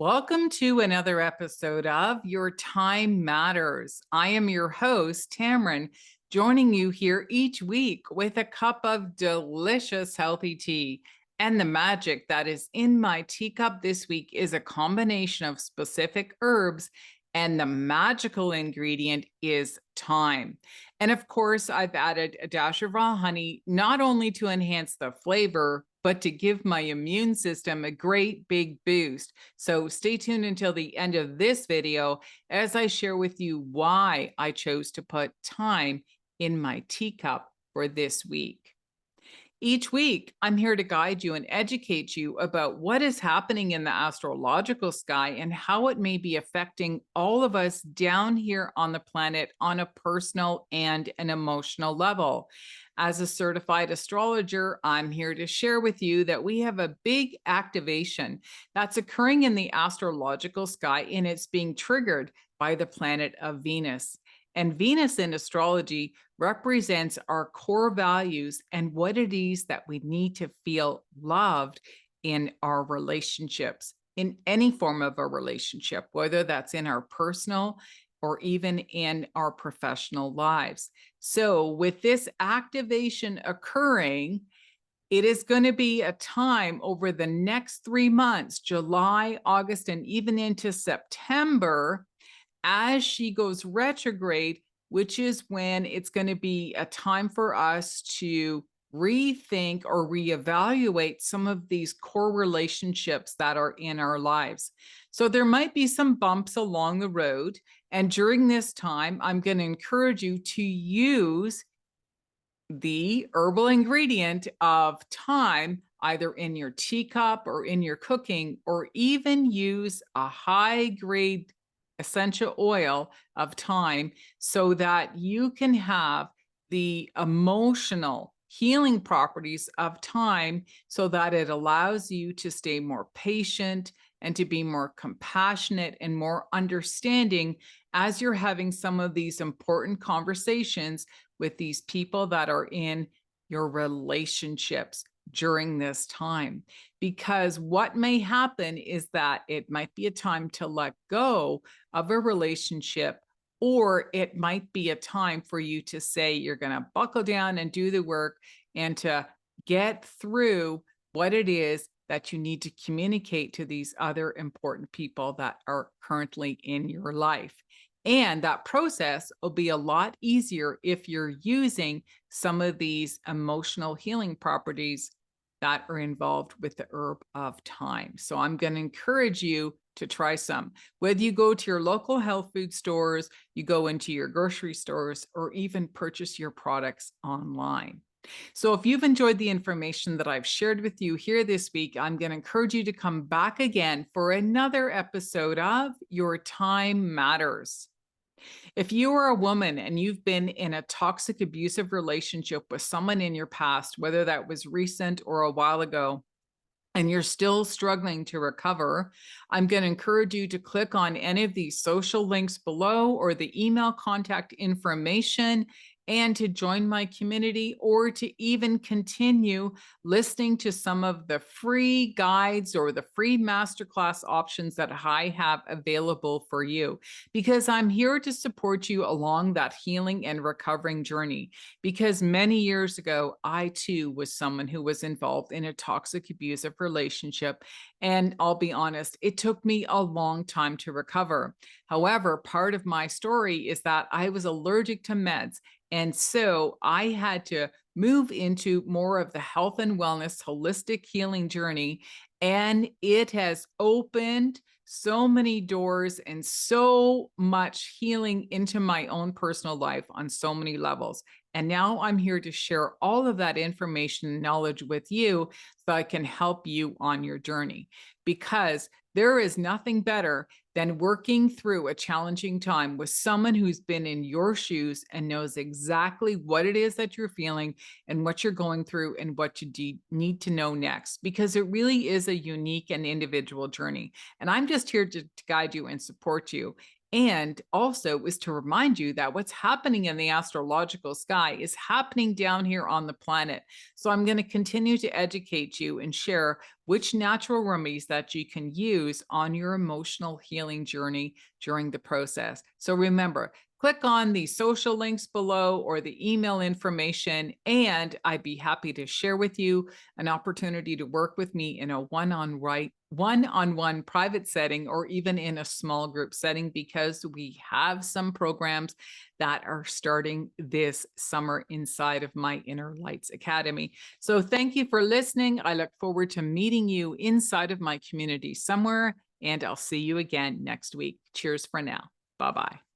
Welcome to another episode of Your Time Matters. I am your host, Tammeron, joining you here each week with a cup of delicious, healthy tea. And the magic that is in my teacup this week is a combination of specific herbs, and the magical ingredient is thyme. And of course, I've added a dash of raw honey, not only to enhance the flavor, but to give my immune system a great big boost. So stay tuned until the end of this video as I share with you why I chose to put thyme in my teacup for this week. Each week, I'm here to guide you and educate you about what is happening in the astrological sky and how it may be affecting all of us down here on the planet on a personal and an emotional level. As a certified astrologer, I'm here to share with you that we have a big activation that's occurring in the astrological sky, and it's being triggered by the planet of Venus. And Venus in astrology represents our core values and what it is that we need to feel loved in our relationships, in any form of a relationship, whether that's in our personal or even in our professional lives. So, with this activation occurring, it is going to be a time over the next 3 months, July, August, and even into September, as she goes retrograde, which is when it's going to be a time for us to rethink or reevaluate some of these core relationships that are in our lives. So there might be some bumps along the road. And during this time, I'm going to encourage you to use the herbal ingredient of thyme either in your teacup or in your cooking, or even use a high grade essential oil of thyme so that you can have the emotional healing properties of thyme so that it allows you to stay more patient and to be more compassionate and more understanding as you're having some of these important conversations with these people that are in your relationships during this time. Because what may happen is that it might be a time to let go of a relationship, or it might be a time for you to say you're going to buckle down and do the work and to get through what it is that you need to communicate to these other important people that are currently in your life. And that process will be a lot easier if you're using some of these emotional healing properties that are involved with the herb of thyme. So I'm going to encourage you to try some. Whether you go to your local health food stores, you go into your grocery stores, or even purchase your products online. So if you've enjoyed the information that I've shared with you here this week, I'm going to encourage you to come back again for another episode of Your Time Matters. If you are a woman and you've been in a toxic, abusive relationship with someone in your past, whether that was recent or a while ago, and you're still struggling to recover, I'm going to encourage you to click on any of these social links below or the email contact information, and to join my community, or to even continue listening to some of the free guides or the free masterclass options that I have available for you, because I'm here to support you along that healing and recovering journey. Because many years ago, I too was someone who was involved in a toxic, abusive relationship. And I'll be honest, it took me a long time to recover. However, part of my story is that I was allergic to meds. And so I had to move into more of the health and wellness, holistic healing journey. And it has opened so many doors and so much healing into my own personal life on so many levels. And now I'm here to share all of that information and knowledge with you so I can help you on your journey. Because there is nothing better than working through a challenging time with someone who's been in your shoes and knows exactly what it is that you're feeling and what you're going through and what you need to know next, because it really is a unique and individual journey. And I'm just here to guide you and support you And also is to remind you that what's happening in the astrological sky is happening down here on the planet. So I'm going to continue to educate you and share which natural remedies that you can use on your emotional healing journey during the process. So remember, click on the social links below or the email information, and I'd be happy to share with you an opportunity to work with me in a one-on-one private setting, or even in a small group setting, because we have some programs that are starting this summer inside of my Inner Lights Academy. So thank you for listening. I look forward to meeting you inside of my community somewhere, and I'll see you again next week. Cheers for now. Bye-bye.